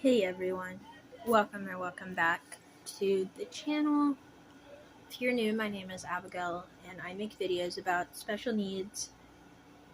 Hey everyone, welcome back to the channel. If you're new, my name is Abigail and I make videos about special needs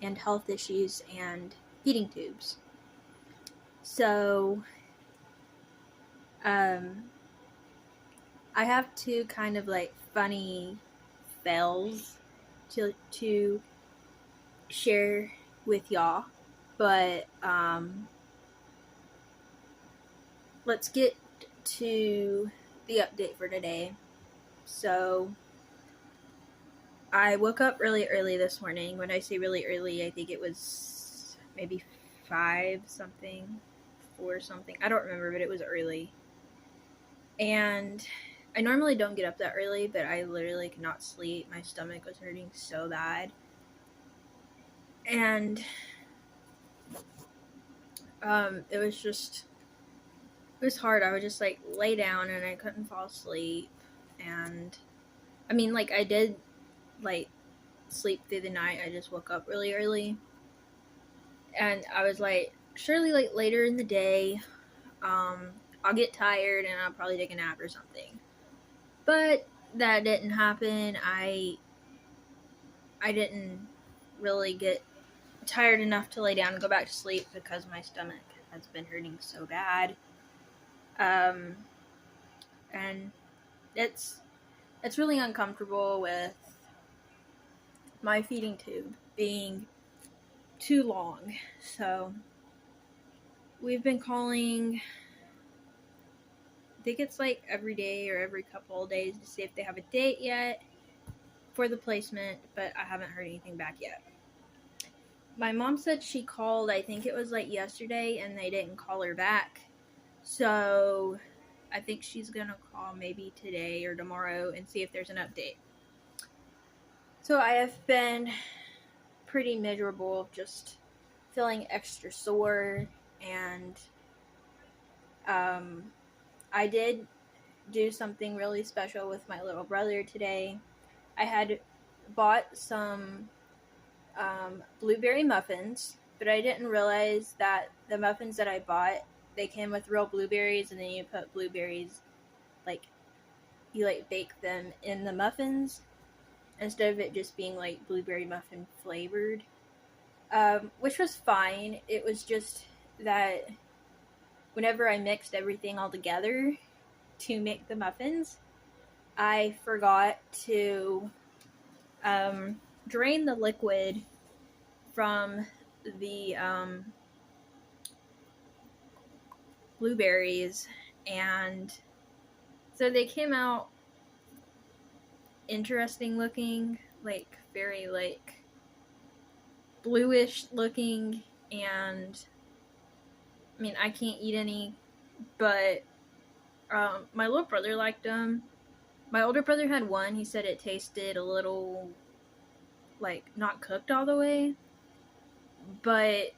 and health issues and feeding tubes. So, I have two kind of like funny fails to share with y'all, but let's get to the update for today. So, I woke up really early this morning. When I say really early, I think it was maybe 5 something, 4 something. I don't remember, but it was early. And I normally don't get up that early, but I literally could not sleep. My stomach was hurting so bad. And it was hard. I would just like lay down and I couldn't fall asleep. And I mean, like I did like sleep through the night. I just woke up really early. And I was like, surely like later in the day, I'll get tired and I'll probably take a nap or something. But that didn't happen. I didn't really get tired enough to lay down and go back to sleep because my stomach has been hurting so bad. And it's really uncomfortable with my feeding tube being too long. So we've been calling, I think it's like every day or every couple of days to see if they have a date yet for the placement, but I haven't heard anything back yet. My mom said she called, I think it was like yesterday, and they didn't call her back. So I think she's gonna call maybe today or tomorrow and see if there's an update. So I have been pretty miserable, just feeling extra sore, and I did do something really special with my little brother today. I had bought some blueberry muffins, but I didn't realize that the muffins that I bought, they came with real blueberries, and then you put blueberries, like, you like bake them in the muffins instead of it just being like blueberry muffin flavored, which was fine. It was just that whenever I mixed everything all together to make the muffins, I forgot to drain the liquid from the blueberries, and so they came out interesting looking, like very like bluish looking, and I mean I can't eat any, but my little brother liked them. My older brother had one. He said it tasted a little like not cooked all the way, but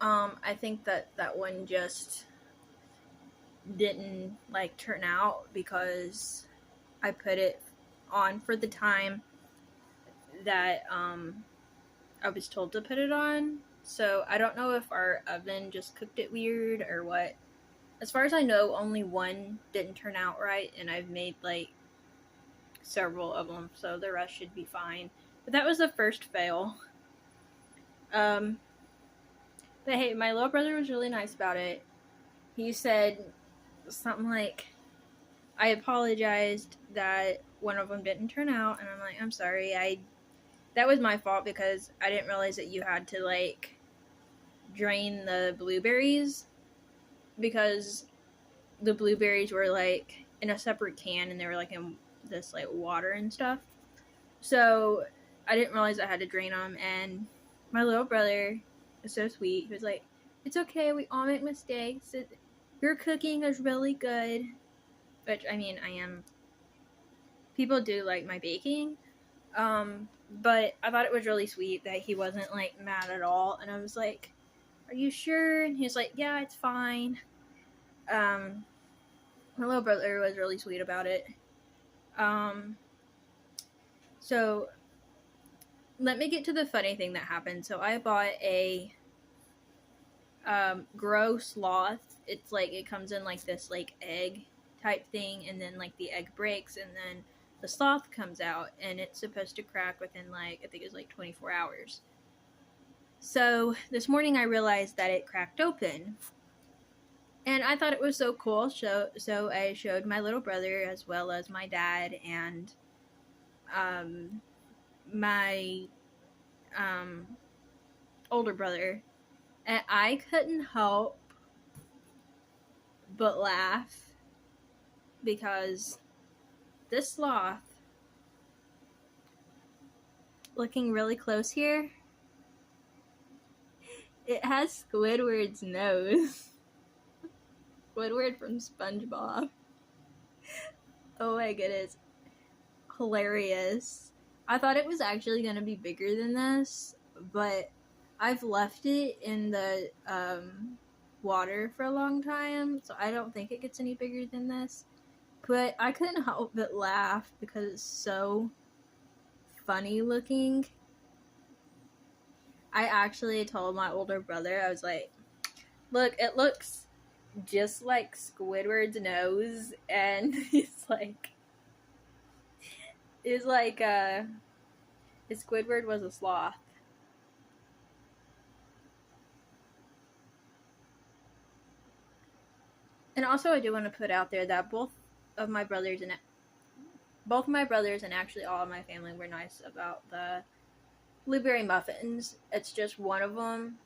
I think that one just didn't like turn out because I put it on for the time that I was told to put it on. So I don't know if our oven just cooked it weird or what. As far as I know, only one didn't turn out right, and I've made like several of them, so the rest should be fine. But that was the first fail. But hey, my little brother was really nice about it. He said something like, I apologized that one of them didn't turn out, and I'm like, I'm sorry, that was my fault because I didn't realize that you had to like drain the blueberries, because the blueberries were like in a separate can and they were like in this like water and stuff. So I didn't realize I had to drain them, and my little brother is so sweet. He was like, it's okay, we all make mistakes. Your cooking is really good. Which, I mean, I am. People do like my baking. But I thought it was really sweet that he wasn't like mad at all. And I was like, are you sure? And he was like, yeah, it's fine. My little brother was really sweet about it. So let me get to the funny thing that happened. So I bought a grow sloth. It's like it comes in like this like egg type thing, and then like the egg breaks, and then the sloth comes out, and it's supposed to crack within like, I think it's like 24 hours. So this morning I realized that it cracked open, and I thought it was so cool. So I showed my little brother as well as my dad and my older brother, and I couldn't help but laugh because this sloth, looking really close here, it has Squidward's nose. Squidward from SpongeBob. Oh my goodness. Hilarious. I thought it was actually going to be bigger than this, but I've left it in the water for a long time, so I don't think it gets any bigger than this. But I couldn't help but laugh because it's so funny looking. I actually told my older brother, I was like, look, it looks just like Squidward's nose, and he's like, if Squidward was a sloth. And also, I do want to put out there that both my brothers and actually all of my family were nice about the blueberry muffins. It's just one of them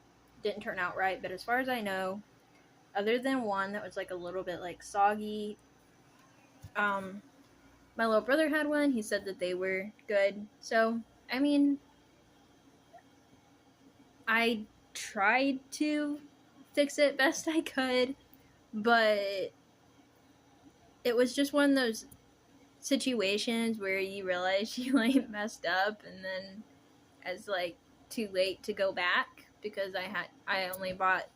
didn't turn out right, but as far as I know, other than one that was like a little bit like soggy, my little brother had one. He said that they were good. So, I mean, I tried to fix it best I could, but it was just one of those situations where you realize you like messed up, and then it's like too late to go back because I only bought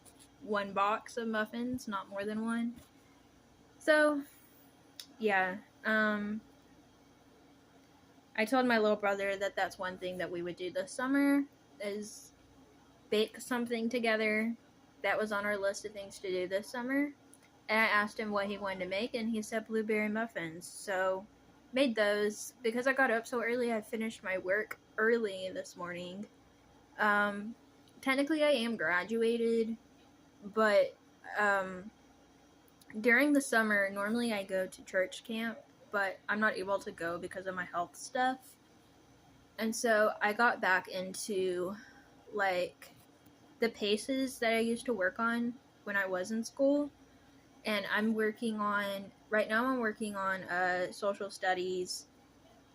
one box of muffins, not more than one. So yeah, I told my little brother that that's one thing that we would do this summer is bake something together. That was on our list of things to do this summer. And I asked him what he wanted to make, and he said blueberry muffins. So made those. Because I got up so early, I finished my work early this morning. Technically I am graduated, but during the summer, normally I go to church camp, but I'm not able to go because of my health stuff. And so I got back into like the paces that I used to work on when I was in school. And I'm working on social studies,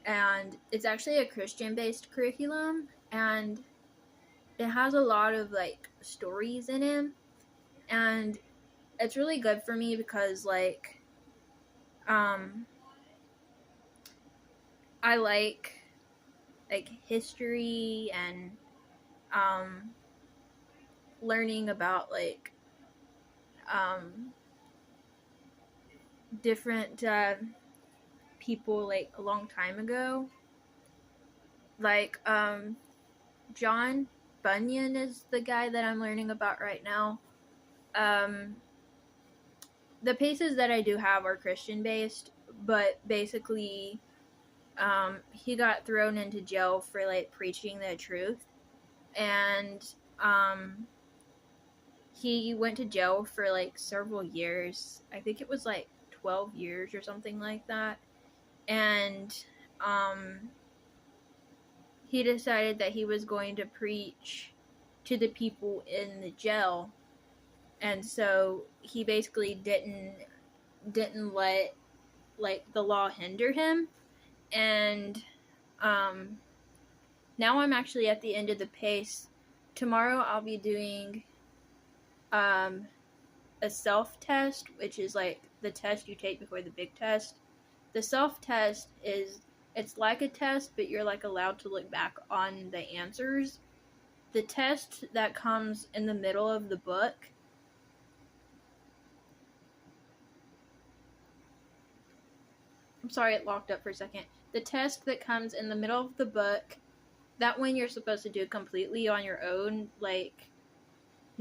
and it's actually a Christian-based curriculum, and it has a lot of like stories in it, and it's really good for me because like I like history and learning about like different people like a long time ago. Like John Bunyan is the guy that I'm learning about right now. The paces that I do have are Christian based, but basically he got thrown into jail for like preaching the truth, and he went to jail for like several years. I think it was like 12 years or something like that. And he decided that he was going to preach to the people in the jail, and so he basically didn't let like the law hinder him. And now I'm actually at the end of the pace. Tomorrow I'll be doing a self-test, which is like the test you take before the big test. The self-test it's like a test, but you're like allowed to look back on the answers. The test that comes in the middle of the book, I'm sorry, it locked up for a second. The test that comes in the middle of the book, that one you're supposed to do completely on your own, like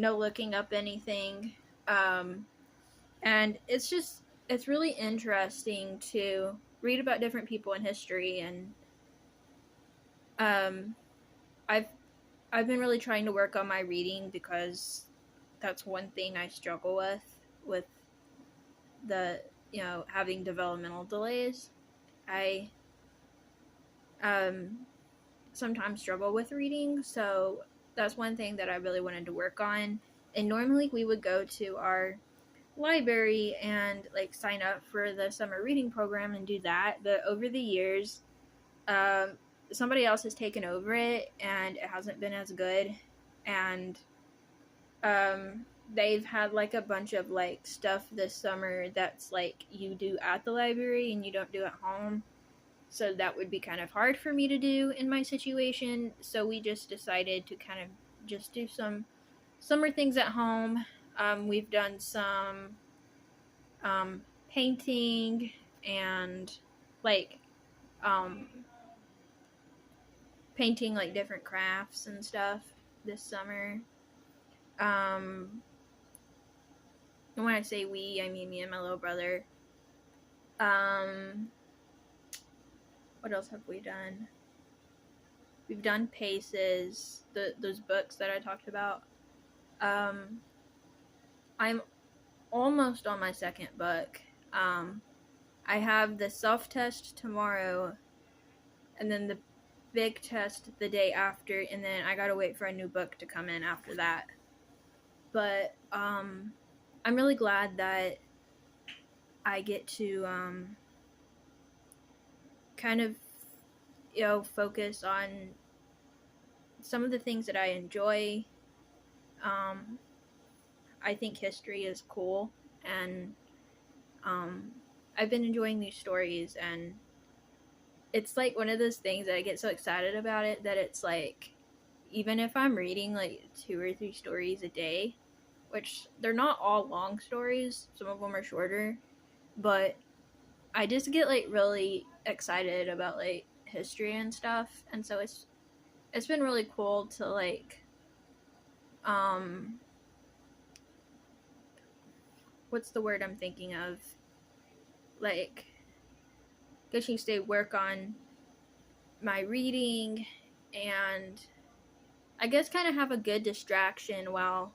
no looking up anything. And it's really interesting to read about different people in history, and um, I've I've been really trying to work on my reading because that's one thing I struggle with the having developmental delays. I um sometimes struggle with reading, so that's one thing that I really wanted to work on. And normally we would go to our library and like sign up for the summer reading program and do that, but over the years um somebody else has taken over it and it hasn't been as good. And they've had like a bunch of like stuff this summer that's like you do at the library and you don't do at home, so that would be kind of hard for me to do in my situation. So we just decided to kind of just do some summer things at home. We've done some painting and like um, painting like different crafts and stuff this summer. And when I say we, I mean me and my little brother. Um, what else have we done? We've done paces, those books that I talked about. I'm almost on my second book. I have the self test tomorrow, and then the big test the day after, and then I gotta wait for a new book to come in after that. But I'm really glad that I get to kind of focus on some of the things that I enjoy. I think history is cool, and I've been enjoying these stories, and it's like one of those things that I get so excited about it that it's like, even if I'm reading like 2 or 3 stories a day, which they're not all long stories, some of them are shorter, but I just get like really excited about like history and stuff, and so it's been really cool to like what's the word I'm thinking of, like getting to stay work on my reading, and I guess kind of have a good distraction while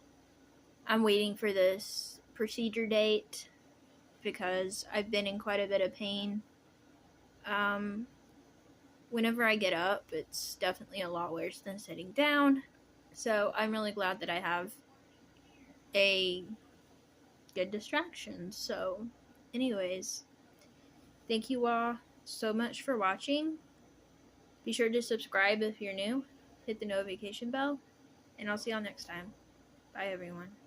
I'm waiting for this procedure date, because I've been in quite a bit of pain. Whenever I get up, it's definitely a lot worse than sitting down. So I'm really glad that I have a good distraction. So, anyways, thank you all so much for watching. Be sure to subscribe if you're new, hit the notification bell, and I'll see y'all next time. Bye, everyone.